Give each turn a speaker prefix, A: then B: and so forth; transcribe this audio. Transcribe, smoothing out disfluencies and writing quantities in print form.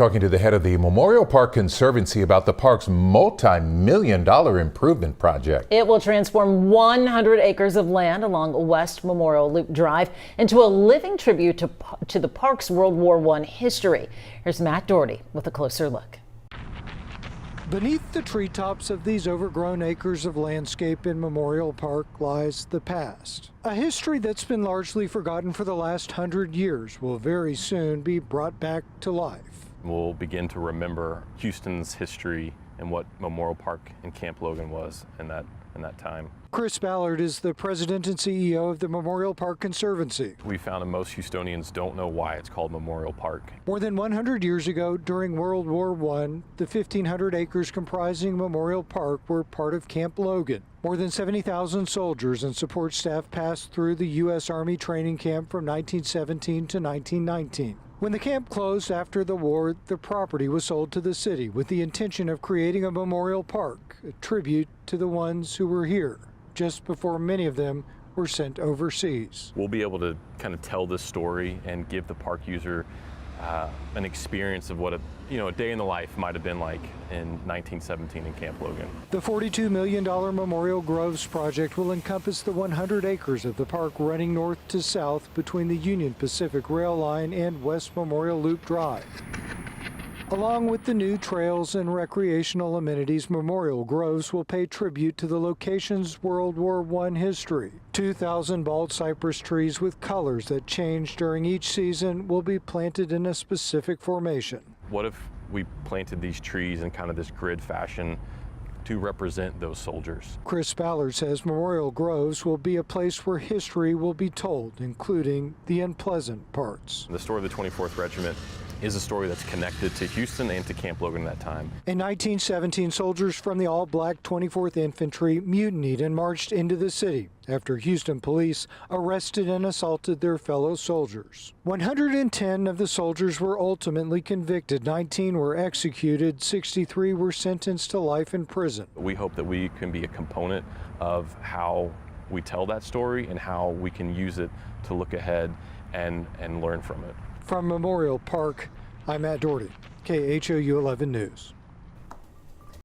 A: Talking to the head of the Memorial Park Conservancy about the park's multi-million-dollar improvement project.
B: It will transform 100 acres of land along West Memorial Loop Drive into a living tribute to the park's World War I history. Here's Matt Doherty with a closer look.
C: Beneath the treetops of these overgrown acres of landscape in Memorial Park lies the past. A history that's been largely forgotten for the last 100 years will very soon be brought back to life.
D: We'll begin to remember Houston's history and what Memorial Park and Camp Logan was in that time.
C: Chris Ballard is the president and CEO of the Memorial Park Conservancy.
D: We found that most Houstonians don't know why it's called Memorial Park.
C: More than 100 years ago, during World War I, the 1,500 acres comprising Memorial Park were part of Camp Logan. More than 70,000 soldiers and support staff passed through the U.S. Army training camp from 1917 to 1919. When the camp closed after the war, the property was sold to the city with the intention of creating a memorial park, a tribute to the ones who were here, just before many of them were sent overseas.
D: We'll be able to kind of tell this story and give the park user an experience of what a day in the life might have been like in 1917 in Camp Logan.
C: The $42 million Memorial Groves project will encompass the 100 acres of the park running north to south between the Union Pacific Rail Line and West Memorial Loop Drive. Along with the new trails and recreational amenities, Memorial Groves will pay tribute to the location's World War I history. 2,000 bald cypress trees with colors that change during each season will be planted in a specific formation.
D: What if we planted these trees in kind of this grid fashion to represent those soldiers?
C: Chris Ballard says Memorial Groves will be a place where history will be told, including the unpleasant parts.
D: The story of the 24th Regiment is a story that's connected to Houston and to Camp Logan at that time.
C: In 1917, soldiers from the all-black 24th Infantry mutinied and marched into the city after Houston police arrested and assaulted their fellow soldiers. 110 of the soldiers were ultimately convicted, 19 were executed, 63 were sentenced to life in prison.
D: We hope that we can be a component of how we tell that story and how we can use it to look ahead and learn from it.
C: From Memorial Park, I'm Matt Doherty, KHOU 11 News.